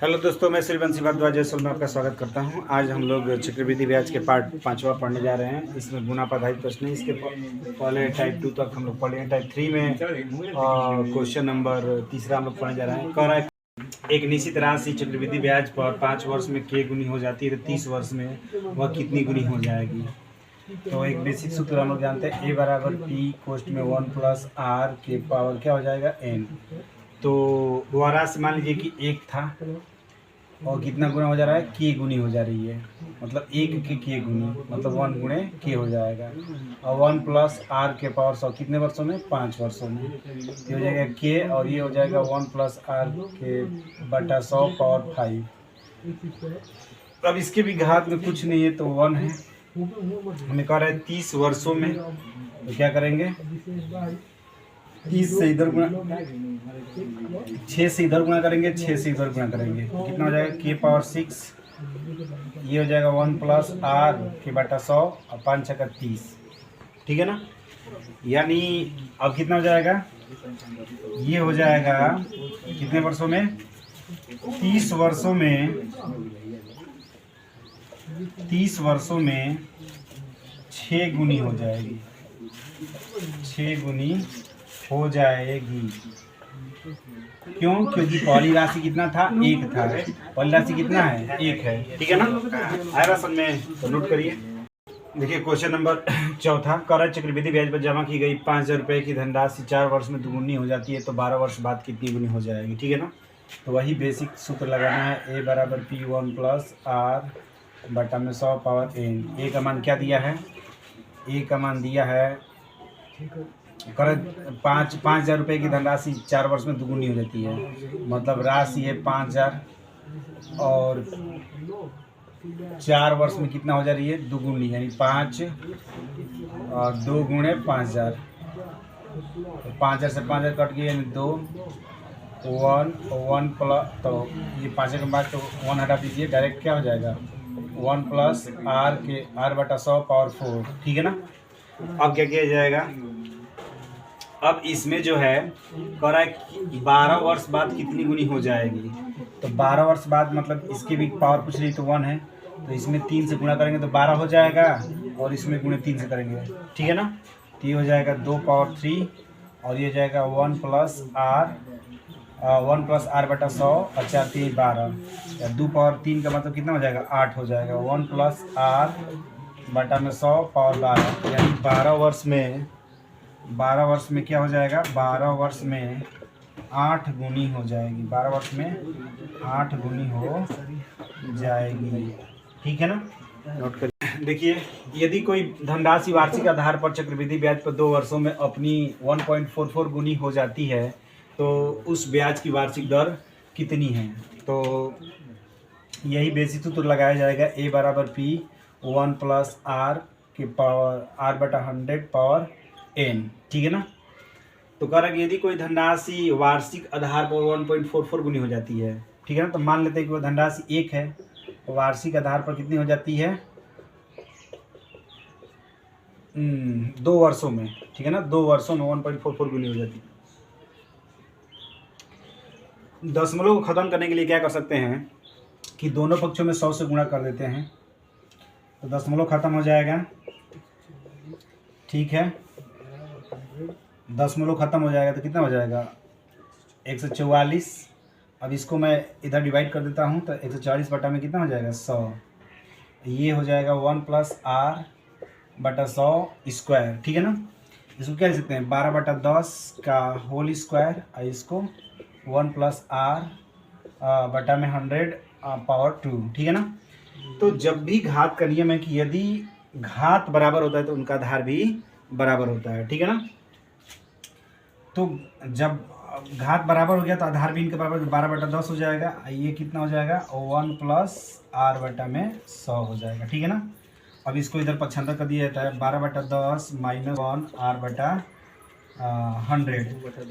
Hello दोस्तों, मैं श्रीवंशी भारद्वाज जयसवाल में आपका स्वागत करता हूं। आज हम लोग चक्रवृद्धि ब्याज के पार्ट 5वां पढ़ने जा रहे हैं। इसमें गुणा आधारित प्रश्न है। इसके पहले टाइप 2 तक हम लोग पढ़े हैं। टाइप 3 में क्वेश्चन नंबर तीसरा हम लोग पढ़ने जा रहे हैं। कह रहा है एक निश्चित राशि चक्रवृद्धि ब्याज पर 5 वर्ष में k गुनी हो जाती है तो 30 वर्ष में वह कितनी गुनी हो जाएगी। तो एक बेसिक सूत्र हम लोग जानते हैं, a बराबर p कोष्ठ में 1 प्लस r के पावर क्या हो जाएगा n। तो वह राशि मान लीजिए कि 1 था और कितना गुना हो जा रहा है, k गुनी हो जा रही है। मतलब 1 के k गुनी मतलब 1 गुणे k हो जाएगा। और 1 प्लस r के पावर 100 कितने वर्षों में, 5 वर्षों में। ये हो जाएगा k और ये हो जाएगा 1 प्लस r के बटा 100 पावर 5। अब इसके भी घात में कुछ नहीं है तो 1 है। हमें कह रहा है 30 वर्षों में, तो क्या करेंगे, 30 से इधर गुणा, 6 से इधर गुणा करेंगे, 6 से इधर गुणा करेंगे तो कितना हो जाएगा, k पावर 6। ये हो जाएगा 1 प्लस r के बटा 100 और 5 छक्का 30, ठीक है ना। यानी अब कितना हो जाएगा, ये हो जाएगा कितने वर्षों में, 30 वर्षों में, 30 वर्षों में 6 गुनी हो जाएगी, 6 गुनी हो जाएगी। क्यों, क्योंकि पहली राशि कितना था, 1 था। पहली राशि कितना है, 1 है, ठीक है ना। आएगा समझ में, तो नोट करिए। देखिए क्वेश्चन नंबर चौथा, कर चक्रवृद्धि ब्याज पर जमा की गई 5,000 रुपये की धनराशि 4 वर्ष में दुगुनी हो जाती है तो 12 वर्ष बाद कितनी गुनी हो जाएगी, ठीक है ना। तो वही बेसिक सूत्र लगाना है, a बराबर p 1 प्लस r बटा में 100 पावर n। a का मान क्या दिया है, a का मान दिया है, कर 5,000 रुपये की धनराशि 4 वर्ष में दुगुनी हो जाती है। मतलब राशि है 5,000 और 4 वर्ष में कितना हो जा रही है, दुगुनी, यानी 5 और 2 गुणे 5,000। 5,000 से 5,000 कट गए यानी 2, 1 प्लस, तो ये 5 के बाद तो 1 हटा दीजिए, डायरेक्ट क्या हो जाएगा, 1 प्लस r के r बटा 100 पावर 4, ठीक है ना। अब क्या किया जाएगा, अब इसमें जो है कह रहा है 12 वर्ष बाद कितनी गुनी हो जाएगी। तो 12 वर्ष बाद मतलब इसकी भी पावर पूछ रही तो 1 है, तो इसमें 3 से गुणा करेंगे तो 12 हो जाएगा और इसमें गुणे 3 से करेंगे, ठीक है ना। तो ये हो जाएगा 2 पावर 3 और ये हो जाएगा 1 प्लस r बटा 100 और 4 3 12, या 2 पावर 3 का मतलब कितना हो जाएगा, 8 हो जाएगा। 1 प्लस r बटा में 100 पावर 12, यानी 12 वर्ष में क्या हो जाएगा, 12 वर्ष में 8 गुनी हो जाएगी, 12 वर्ष में 8 गुनी हो जाएगी, ठीक है ना। नोट करिए। देखिए यदि कोई धनराशि वार्षिक आधार पर चक्रवृद्धि ब्याज पर 2 वर्षों में अपनी 1.44 गुनी हो जाती है तो उस ब्याज की वार्षिक दर कितनी है। तो यही बेसिक सूत्र लगाया जाएगा, a बराबर p 1 प्लस r के पावर r बटा 100 पावर n, ठीक है ना। तो कह रहा है कि यदि कोई धनराशि वार्षिक आधार पर 1.44 गुनी हो जाती है, ठीक है ना। तो मान लेते हैं कि वो धनराशि 1 है, वार्षिक आधार पर कितनी हो जाती है, 2 वर्षों में, ठीक है ना। 2 वर्षों में 1.44 गुनी हो जाती है। दशमलव को खत्म करने के लिए क्या कर सकते हैं कि दोनों पक्षों में 100 से गुणा कर देते हैं तो दशमलव खत्म हो जाएगा, ठीक है। दशमलव खत्म हो जाएगा तो कितना हो जाएगा, 144। अब इसको मैं इधर डिवाइड कर देता हूँ तो 140 बटा में कितना हो जाएगा, 100। ये हो जाएगा 1 प्लस r बटा 100 स्क्वायर, ठीक है ना। इसको क्या लिख सकते हैं, 12 बटा 10 का होल स्क्वायर, और इसको 1 प्लस r बटा में 100 पावर 2, ठीक है ना। तो जब भी घात का नियम है कि यदि घात बराबर होता है तो उनका आधार भी बराबर होता है, ठीक है ना। तो जब घात बराबर हो गया तो आधार भी इनके बराबर, 12 बटा 10 हो जाएगा। ये कितना हो जाएगा, 1 प्लस r बटा में 100 हो जाएगा, ठीक है ना। अब इसको इधर पक्षांतर कर दिया जाता है, 12 बटा 10 माइनस 1 r बटा 100।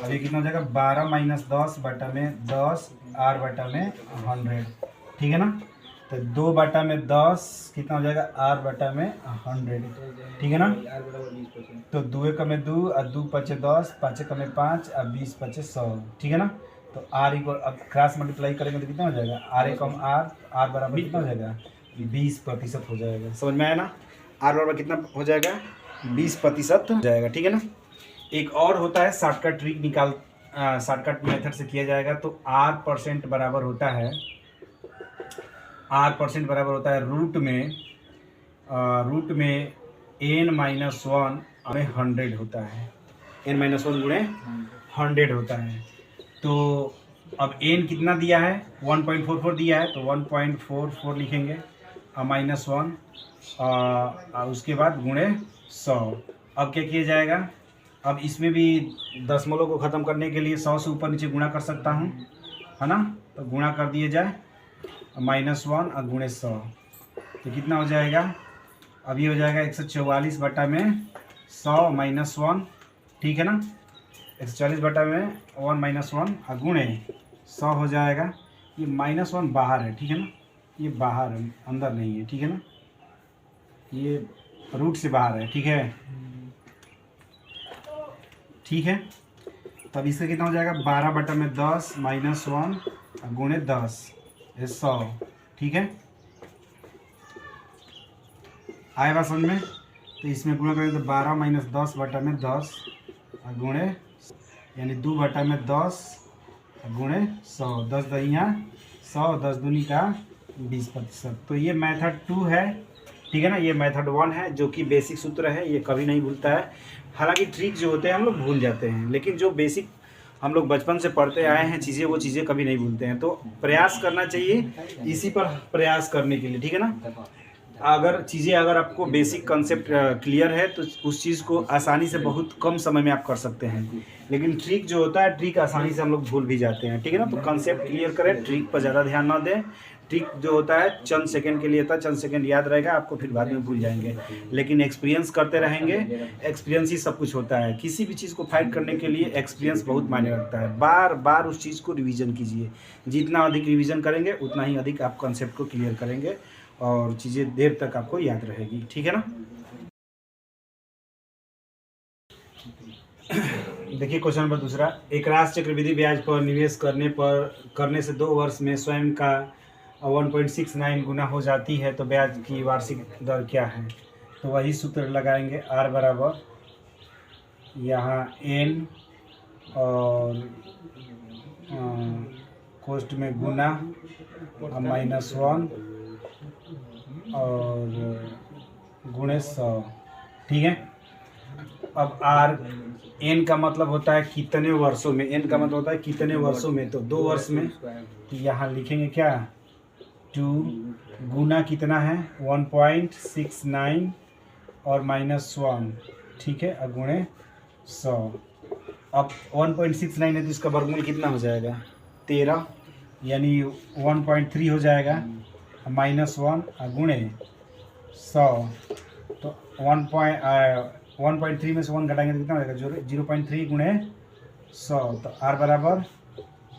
अब ये कितना हो जाएगा, 12 माइनस 10 बटा में 10 r बटा में 100, ठीक है ना। तो 2 बटा में 10 कितना हो जाएगा, r बटा में 100, ठीक है ना। तो 2 का में 2 और 2 पचे 10, 5 का में 5 और 20 पचे 100, ठीक है ना। तो आर इक्वल, अब क्रॉस मल्टीप्लाई करेंगे तो कितना हो जाएगा, आर ए कम आर, आर बराबर कितना हो जाएगा 20% हो जाएगा। समझ में आया ना, आर बराबर कितना हो जाएगा 20% हो जाएगा, ठीक है ना। एक और होता है शॉर्टकट ट्रिक शॉर्टकट मेथड से किया जाएगा। तो R% बराबर होता है, R% बराबर होता है रूट में n-1 में 100 होता है, n-1 गुणे 100 होता है। तो अब n कितना दिया है 1.44 दिया है, तो 1.44 लिखेंगे -1 उसके बाद गुणे 100। अब क्या किया जाएगा, अब इसमें भी दशमलव को ख़त्म करने के लिए 100 से ऊपर नीचे गुणा कर सकता हूँ, है ना। तो गुणा कर दिया जाए -1 और गुणे 100, तो कितना हो जाएगा, अभी हो जाएगा 144 बटा में 100 -1, ठीक है ना। 144 बटा में 1 -1 और गुणे 100 हो जाएगा। ये -1 बाहर है, ठीक है ना, ये बाहर है, अंदर नहीं है, ठीक है ना, ये रूट से बाहर है, ठीक है, ठीक है। तब इसका कितना हो जाएगा 12 बटा में 10 -1 गुणे 10 100, ठीक है। आए बात समझ में। तो इसमें गुणा करेंगे तो 12 - 10 बटा में 10 गुणे, यानी 2 बटा में 10 गुणे 100, 10 दहिया 100, 10 दूनी का 20%। तो ये मेथड 2 है, ठीक है ना। ये मेथड 1 है जो कि बेसिक सूत्र है, ये कभी नहीं भूलता है। हालांकि ट्रिक जो होते हैं हम लोग भूल जाते हैं, लेकिन जो बेसिक हम लोग बचपन से पढ़ते आए हैं चीज़ें, वो चीज़ें कभी नहीं भूलते हैं। तो प्रयास करना चाहिए इसी पर प्रयास करने के लिए, ठीक है ना। अगर चीज़ें अगर आपको बेसिक कंसेप्ट क्लियर है तो उस चीज़ को आसानी से बहुत कम समय में आप कर सकते हैं। लेकिन ट्रिक जो होता है, ट्रिक आसानी से हम लोग भूल भी जाते हैं, ठीक है ना। तो कंसेप्ट क्लियर करें, ट्रिक पर ज़्यादा ध्यान ना दें। ट्रिक जो होता है चंद सेकंड के लिए होता है, चंद सेकंड याद रहेगा आपको, फिर बाद में भूल जाएंगे। लेकिन एक्सपीरियंस करते रहेंगे, एक्सपीरियंस ही सब कुछ होता है। किसी भी चीज़ को फाइट करने के लिए एक्सपीरियंस बहुत मायने रखता है। बार बार उस चीज़ को रिवीजन कीजिए, जितना अधिक रिवीजन करेंगे उतना ही अधिक आप कंसेप्ट को क्लियर करेंगे और चीज़ें देर तक आपको याद रहेगी, ठीक है ना। देखिए क्वेश्चन नंबर दूसरा, एक राशि चक्रवृद्धि ब्याज पर निवेश करने से 2 वर्ष में स्वयं का 1.69 गुना हो जाती है, तो ब्याज की वार्षिक दर क्या है। तो वही सूत्र लगाएंगे, R बराबर यहाँ n और कोष्ट में गुना -1 और गुणे 100, ठीक है। अब R n का मतलब होता है कितने वर्षों में, n का मतलब होता है कितने वर्षों में, तो 2 वर्ष में। तो यहाँ लिखेंगे क्या 2 गुना कितना है 1.69 और -1, ठीक है, और गुणे 100। अब 1.69 है तो इसका वर्गमूल कितना हो जाएगा 13, यानी 1.3 हो जाएगा -1 और गुणे 100। तो 1.3 में से 1 घटाएंगे तो कितना हो जाएगा 0.3 गुणे 100। तो R बराबर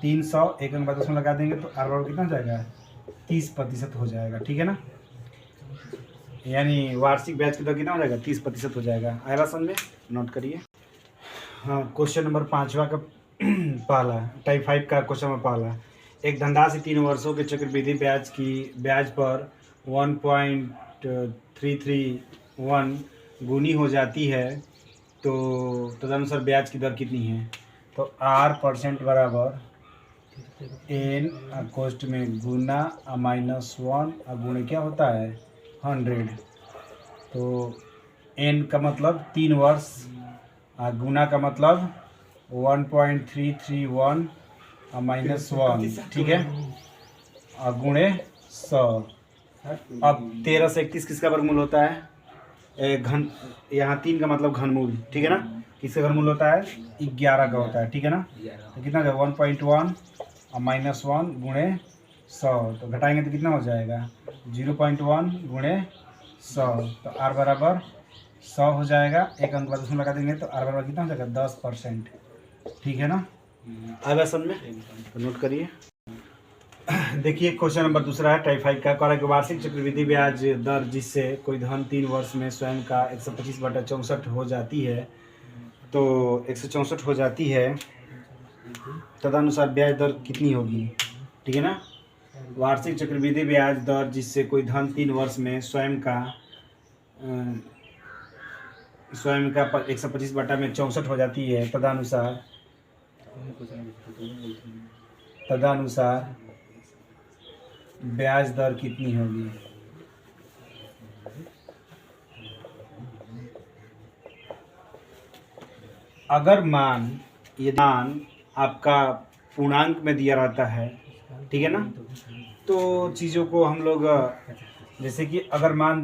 300, एक अंक बाद उसमें लगा देंगे तो R बराबर कितना हो जाएगा 30% हो जाएगा, ठीक है ना। यानी वार्षिक ब्याज की दर कितना हो जाएगा 30% हो जाएगा। आया बात समझ में, नोट करिए। हाँ, क्वेश्चन नंबर 5वां का पहला टाइप 5 का क्वेश्चन नंबर पहला, एक धनराशि 3 वर्षों के चक्रवृद्धि ब्याज पर 1.331 गुनी हो जाती है, तो तदनुसार ब्याज की दर कितनी है। तो R% बराबर n कोष्ट में गुना -1 और गुणे क्या होता है 100। तो n का मतलब 3 वर्ष और गुना का मतलब 1.331 और -1, ठीक है, और गुणे 100। अब 13 से 31 किसका वर्गमूल होता है घन, यहाँ 3 का मतलब घनमूल, ठीक है ना। किसका घनमूल होता है 11 का होता है, ठीक है ना। तो कितना हो 1.1 और -1 गुणे 100, तो घटाएंगे तो कितना हो जाएगा 0.1 गुणे 100। तो R बराबर 100 हो जाएगा, एक अंक बाद उसमें लगा देंगे तो R बराबर कितना हो जाएगा 10%, ठीक है ना। आया समझ में, तो नोट करिए। देखिए क्वेश्चन नंबर दूसरा है टाइप 5 का, कह रहा है कि वार्षिक चक्रवृद्धि ब्याज दर जिससे कोई धन 3 वर्ष में स्वयं का 125/64 हो जाती है, तो 164 हो जाती है, तदनुसार ब्याज दर कितनी होगी, ठीक है ना। वार्षिक चक्रवृद्धि ब्याज दर जिससे कोई धन 3 वर्ष में स्वयं का 125/64 हो जाती है, तदनुसार ब्याज दर कितनी होगी। अगर मान आपका पूर्णांक में दिया रहता है, ठीक है ना, तो चीज़ों को हम लोग जैसे कि अगर मान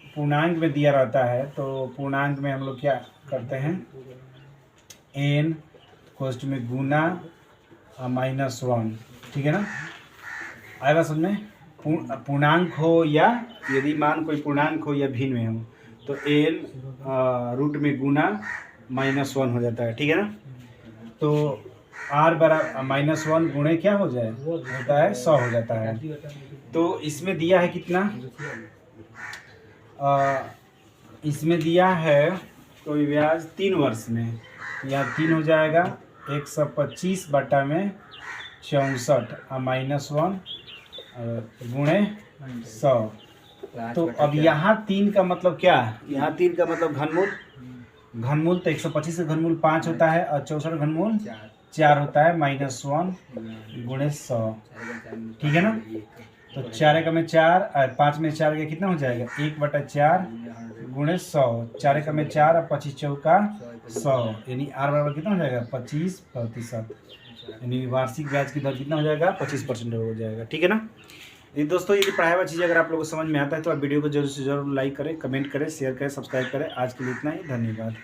पूर्णांक में दिया रहता है तो पूर्णांक में हम लोग क्या करते हैं, n कोष्ठ में गुना -1, ठीक है ना। आएगा समझ में। पूर्णांक हो या यदि मान कोई पूर्णांक हो या भिन्न में हो तो n रूट में गुना -1 हो जाता है, ठीक है ना। तो r बराबर -1 गुणे क्या हो जाए, होता है 100 हो जाता है। तो इसमें दिया है कितना, इसमें दिया है कोई ब्याज 3 वर्ष में, या 3 हो जाएगा 125/64 -1 गुणे 100। तो अब यहाँ 3 का मतलब क्या, यहाँ 3 का मतलब घनमूल तो 125 का घनमूल 5 होता है और 64 घनमूल 4 होता है, -1 गुणे 100, ठीक है ना। तो 4 का में 4 और 5 में 4 का कितना हो जाएगा, 1/4 गुणे 100, 4 का में 4 और 25 चौका 100, यानी r बराबर कितना हो जाएगा 25%, यानी वार्षिक ब्याज की दर कितना हो जाएगा 25% हो जाएगा, ठीक है ना। ये दोस्तों यदि पढ़ाई हुआ चीज़ अगर आप लोगों को समझ में आता है तो आप वीडियो को जरूर से जरूर लाइक करें, कमेंट करें, शेयर करें, सब्सक्राइब करें। आज के लिए इतना ही, धन्यवाद।